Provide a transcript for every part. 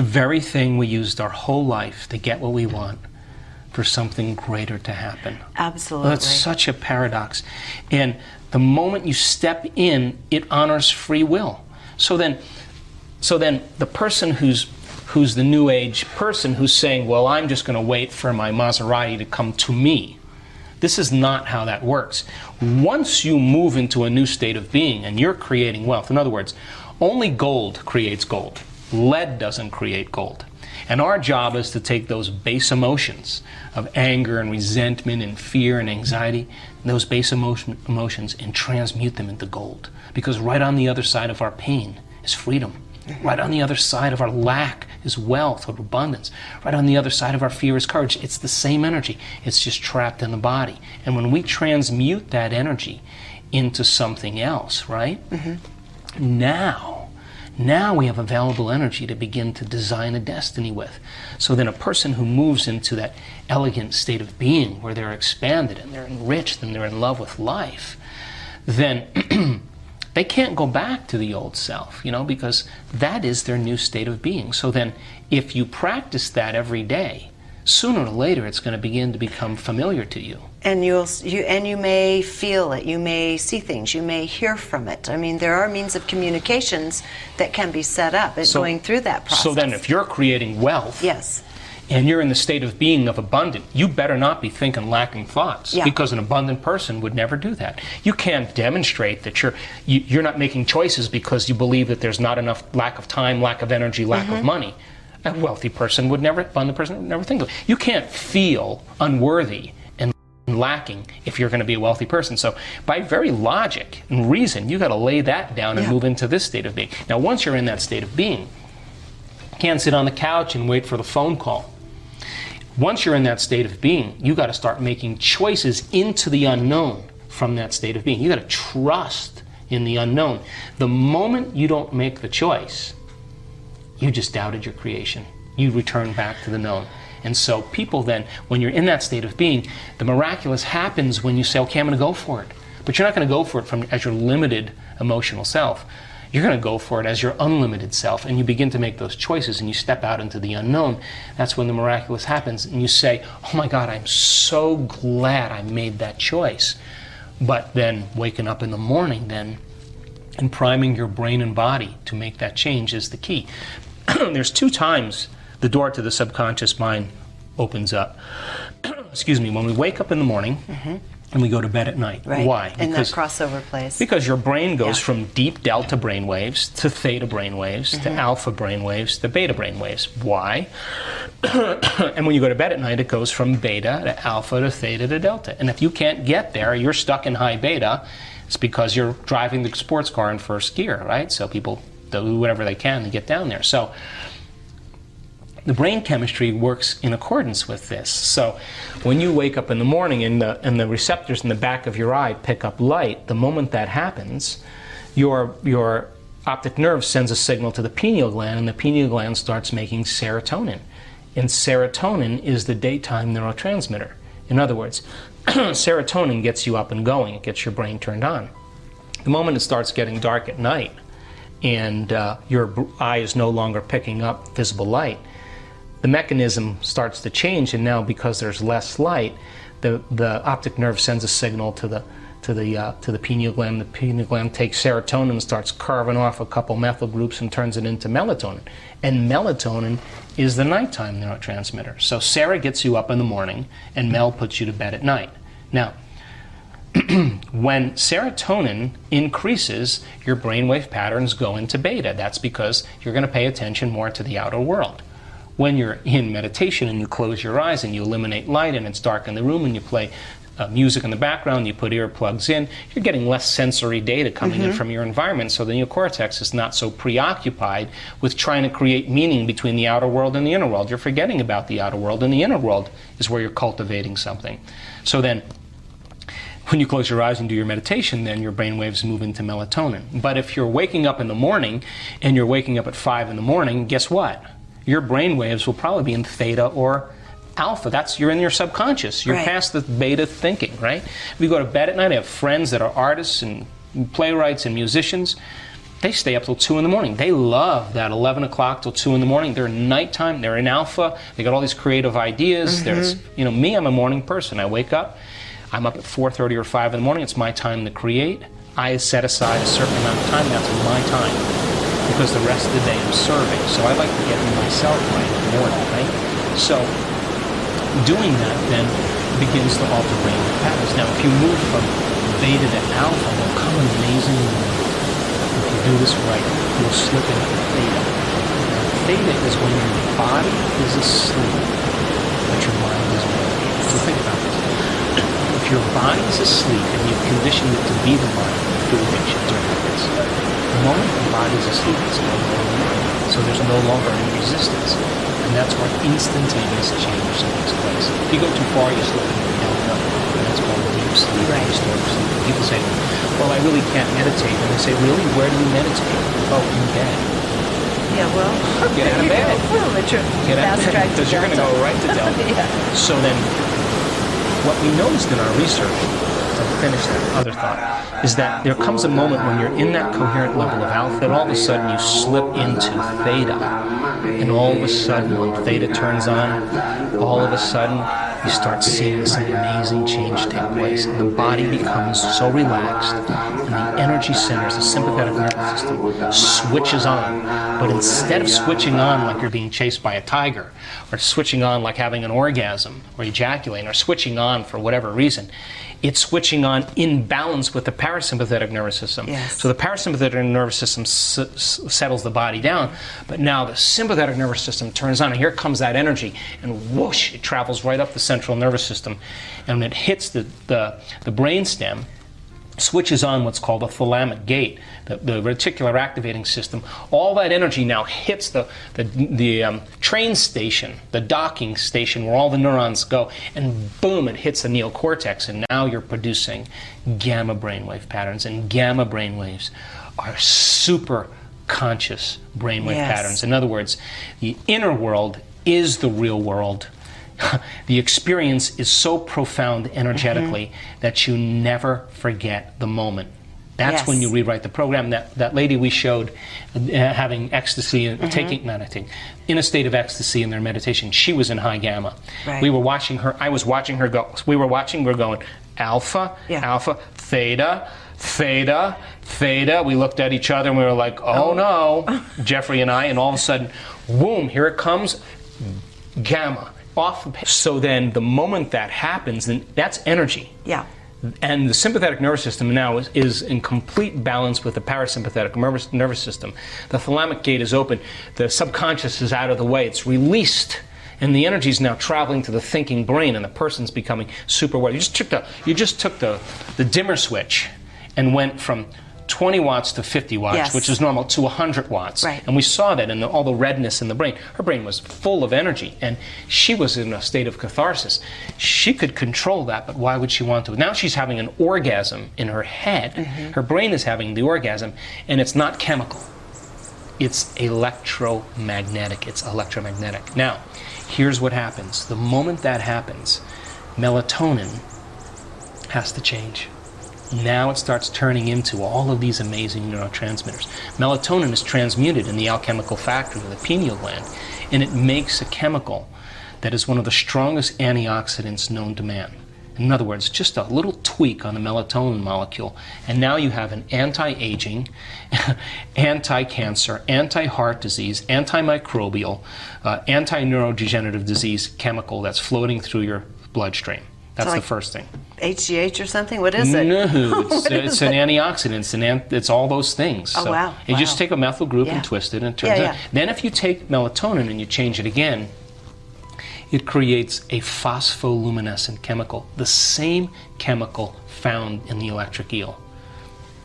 The very thing we used our whole life to get what we want, for something greater to happen. Absolutely. Well, that's such a paradox. And the moment you step in, it honors free will. So then the person who's the new age person who's saying, well, I'm just going to wait for my Maserati to come to me. This is not how that works. Once you move into a new state of being and you're creating wealth, in other words, only gold creates gold. Lead doesn't create gold. And our job is to take those base emotions of anger and resentment and fear and anxiety, those base emotions, and transmute them into gold. Because right on the other side of our pain is freedom. Right on the other side of our lack is wealth or abundance. Right on the other side of our fear is courage. It's the same energy. It's just trapped in the body. And when we transmute that energy into something else, right? Now we have available energy to begin to design a destiny with. So then a person who moves into that elegant state of being where they're expanded and they're enriched and they're in love with life, then they can't go back to the old self, you know, because that is their new state of being. So then if you practice that every day, sooner or later it's going to begin to become familiar to you. And you may feel it, you may see things, you may hear from it. I mean, there are means of communications that can be set up at going through that process. So then if you're creating wealth, yes, and you're in the state of being of abundant, you better not be thinking lacking thoughts, because an abundant person would never do that. You can't demonstrate that you're not making choices because you believe that there's not enough, lack of time, lack of energy, lack of money. A wealthy person would never, abundant person would never think of it. You can't feel unworthy and lacking if you're going to be a wealthy person. So by very logic and reason, you got to lay that down and move into this state of being. Now once you're in that state of being, you can't sit on the couch and wait for the phone call. Once you're in that state of being, you got to start making choices into the unknown from that state of being. You got to trust in the unknown. The moment you don't make the choice, you just doubted your creation. You return back to the known. And so people then, when you're in that state of being, the miraculous happens when you say, okay, I'm going to go for it. But you're not going to go for it as your limited emotional self. You're going to go for it as your unlimited self, and you begin to make those choices, and you step out into the unknown. That's when the miraculous happens, and you say, oh my God, I'm so glad I made that choice. But then waking up in the morning then, and priming your brain and body to make that change is the key. There's 2 times the door to the subconscious mind opens up. Excuse me, when we wake up in the morning, and we go to bed at night. Right. Why? In that crossover place. Because your brain goes from deep delta brain waves to theta brain waves to alpha brain waves to beta brain waves. Why? And when you go to bed at night, it goes from beta to alpha to theta to delta. And if you can't get there, you're stuck in high beta. It's because you're driving the sports car in first gear, right? So people do whatever they can to get down there. So the brain chemistry works in accordance with this. So when you wake up in the morning and the receptors in the back of your eye pick up light, the moment that happens, your optic nerve sends a signal to the pineal gland, and the pineal gland starts making serotonin. And serotonin is the daytime neurotransmitter. In other words, serotonin gets you up and going. It gets your brain turned on. The moment it starts getting dark at night and your eye is no longer picking up visible light, the mechanism starts to change, and now because there's less light, the optic nerve sends a signal to the pineal gland. The pineal gland takes serotonin and starts carving off a couple methyl groups and turns it into melatonin. And melatonin is the nighttime neurotransmitter. So Sarah gets you up in the morning, and Mel puts you to bed at night. Now, when serotonin increases, your brainwave patterns go into beta. That's because you're going to pay attention more to the outer world. When you're in meditation and you close your eyes and you eliminate light and it's dark in the room and you play music in the background, you put earplugs in, you're getting less sensory data coming in from your environment, so the neocortex is not so preoccupied with trying to create meaning between the outer world and the inner world. You're forgetting about the outer world, and the inner world is where you're cultivating something. So then, when you close your eyes and do your meditation, then your brain waves move into melatonin. But if you're waking up in the morning and you're waking up at 5 in the morning, guess what? Your brain waves will probably be in theta or alpha. You're in your subconscious. You're past the beta thinking, right? If you go to bed at night, I have friends that are artists and playwrights and musicians. They stay up till 2 in the morning. They love that 11 o'clock till 2 in the morning. They're nighttime. They're in alpha. They got all these creative ideas. There's, me, I'm a morning person. I wake up. I'm up at 4:30 or 5 in the morning. It's my time to create. I set aside a certain amount of time. That's my time, because the rest of the day I'm serving. So I like to get myself right in the morning, right? So doing that then begins to alter brain patterns. Now, if you move from beta to alpha, will come an amazing moment. If you do this right, you'll slip into theta. Now, theta is when your body is asleep, but your mind is awake. So think about this. If your body is asleep and you've conditioned it to be the mind, through addictions or habits, the moment the body is asleep, it's no longer mind. So there's no longer any resistance. And that's where instantaneous change takes place. If you go too far, you slip into delta, and that's called deep sleep, restorative sleep. People say, well, I really can't meditate. And I say, really? Where do you meditate? Oh, in bed. Yeah, well, get out of bed. Get out of bed, because you're going to go right to delta. So then, what we noticed in our research, to finish that other thought, is that there comes a moment when you're in that coherent level of alpha, and all of a sudden you slip into theta. And all of a sudden, when theta turns on, all of a sudden you start seeing this amazing change take place. And the body becomes so relaxed, and the energy centers, the sympathetic nervous system, switches on. But instead of switching on like you're being chased by a tiger, or switching on like having an orgasm, or ejaculating, or switching on for whatever reason, it's switching on in balance with the parasympathetic nervous system. Yes. So the parasympathetic nervous system settles the body down, but now the sympathetic nervous system turns on, and here comes that energy, and whoosh, it travels right up the central nervous system, and when it hits the brain stem, switches on what's called the thalamic gate, the reticular activating system. All that energy now hits the train station, the docking station where all the neurons go, and boom, it hits the neocortex, and now you're producing gamma brainwave patterns, and gamma brainwaves are super conscious brainwave patterns. In other words, the inner world is the real world. The experience is so profound energetically that you never forget the moment. That's when you rewrite the program. That lady we showed having ecstasy and in a state of ecstasy in their meditation, she was in high gamma. Right. We were watching her. I was watching her go. We were going alpha, alpha, theta, theta, theta. We looked at each other and we were like, oh no, Jeffrey and I, and all of a sudden, boom, here it comes, gamma. So then the moment that happens, then that's energy. Yeah. And the sympathetic nervous system now is in complete balance with the parasympathetic nervous system. The thalamic gate is open. The subconscious is out of the way. It's released. And the energy is now traveling to the thinking brain, and the person's becoming super aware. You just took the dimmer switch and went from 20 watts to 50 watts, which is normal, to 100 watts. Right. And we saw that in all the redness in the brain. Her brain was full of energy, and she was in a state of catharsis. She could control that, but why would she want to? Now she's having an orgasm in her head. Her brain is having the orgasm, and it's not chemical. It's electromagnetic. It's electromagnetic. Now, here's what happens. The moment that happens, melatonin has to change. Now it starts turning into all of these amazing neurotransmitters. Melatonin is transmuted in the alchemical factory of the pineal gland, and it makes a chemical that is one of the strongest antioxidants known to man. In other words, just a little tweak on the melatonin molecule, and now you have an anti-aging, anti-cancer, anti-heart disease, antimicrobial, anti-neurodegenerative disease chemical that's floating through your bloodstream. That's the first thing. HGH or something? What is it? No, it's an antioxidant. It's all those things. Oh, so wow. You just take a methyl group and twist it, and it turns out. Then if you take melatonin and you change it again, it creates a phospholuminescent chemical, the same chemical found in the electric eel.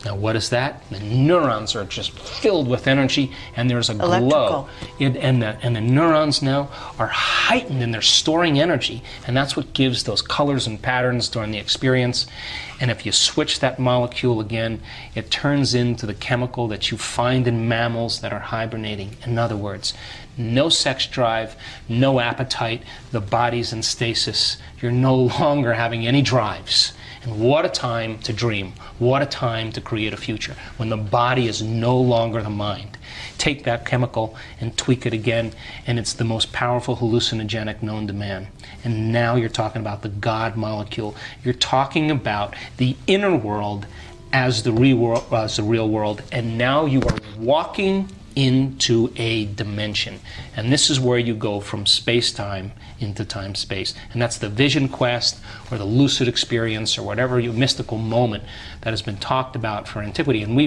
Now, what is that? The neurons are just filled with energy, and there's a glow. And the neurons now are heightened, and they're storing energy, and that's what gives those colors and patterns during the experience. And if you switch that molecule again, it turns into the chemical that you find in mammals that are hibernating. In other words, no sex drive, no appetite, the body's in stasis. You're no longer having any drives. And what a time to dream. What a time to create a future, when the body is no longer the mind. Take that chemical and tweak it again, and it's the most powerful hallucinogenic known to man. And now you're talking about the God molecule. You're talking about the inner world as the real world, and now you are walking into a dimension. And this is where you go from space-time into time-space. And that's the vision quest, or the lucid experience, or whatever mystical moment that has been talked about for antiquity. And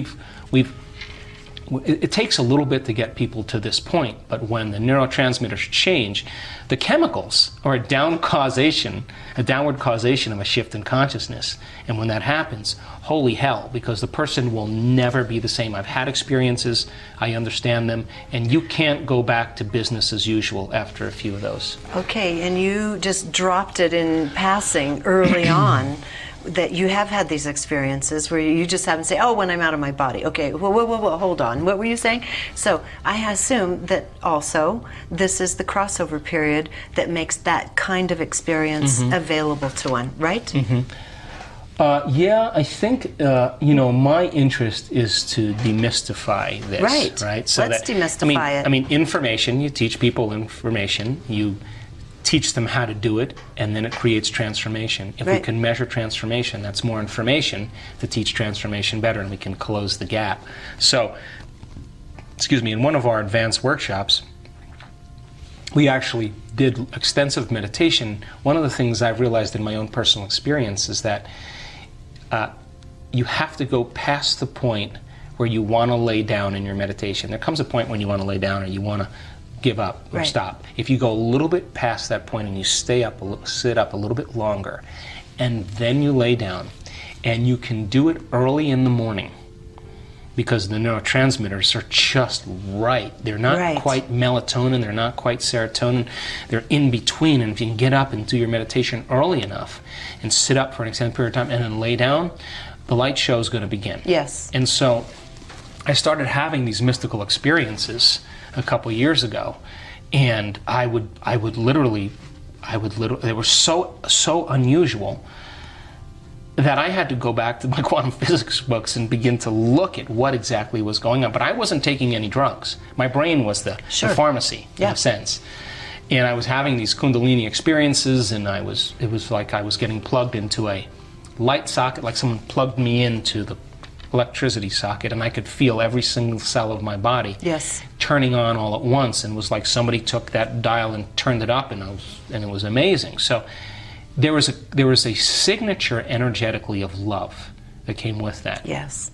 it takes a little bit to get people to this point, but when the neurotransmitters change, the chemicals are a downward causation of a shift in consciousness. And when that happens, holy hell, because the person will never be the same. I've had experiences, I understand them, and you can't go back to business as usual after a few of those. Okay, and you just dropped it in passing early on, that you have had these experiences where you just happen to say, oh, when I'm out of my body. Okay, whoa, hold on. What were you saying? So I assume that also this is the crossover period that makes that kind of experience available to one, right? Yeah, I think, my interest is to demystify this. Right. So let's demystify it. I mean, information, you teach people information, you teach them how to do it, and then it creates transformation. If we can measure transformation, that's more information to teach transformation better, and we can close the gap. So, in one of our advanced workshops, we actually did extensive meditation. One of the things I've realized in my own personal experience is that you have to go past the point where you want to lay down in your meditation. There comes a point when you want to lay down, or you want to give up or stop. If you go a little bit past that point and you sit up a little bit longer, and then you lay down, and you can do it early in the morning, because the neurotransmitters are just right. They're not quite melatonin, they're not quite serotonin, they're in between. And if you can get up and do your meditation early enough and sit up for an extended period of time and then lay down, the light show is going to begin. Yes. And so I started having these mystical experiences a couple years ago, and I would literally, they were so unusual that I had to go back to my quantum physics books and begin to look at what exactly was going on. But I wasn't taking any drugs. My brain was the pharmacy, in a sense. And I was having these Kundalini experiences, and it was like I was getting plugged into a light socket, like someone plugged me into the electricity socket, and I could feel every single cell of my body turning on all at once, and it was like somebody took that dial and turned it up, and it was amazing. So there was a signature energetically of love that came with that. Yes.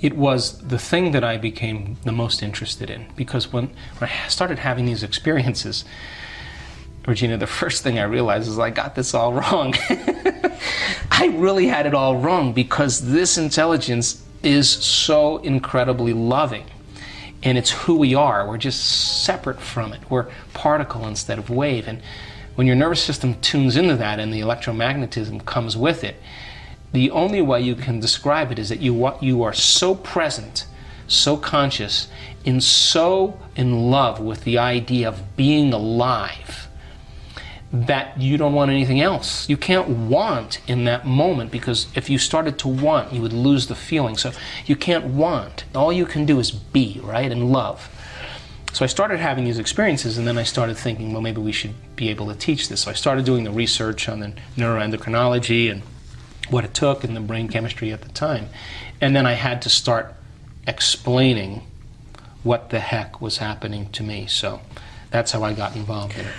It was the thing that I became the most interested in, because when I started having these experiences, Regina, the first thing I realized is I got this all wrong. I really had it all wrong, because this intelligence is so incredibly loving, and it's who we are. We're just separate from it. We're particle instead of wave. And when your nervous system tunes into that and the electromagnetism comes with it, the only way you can describe it is that you are so present, so conscious, and so in love with the idea of being alive that you don't want anything else. You can't want in that moment, because if you started to want, you would lose the feeling. So you can't want. All you can do is be, right, and love. So I started having these experiences, and then I started thinking, well, maybe we should be able to teach this. So I started doing the research on the neuroendocrinology and what it took and the brain chemistry at the time. And then I had to start explaining what the heck was happening to me. So that's how I got involved in it.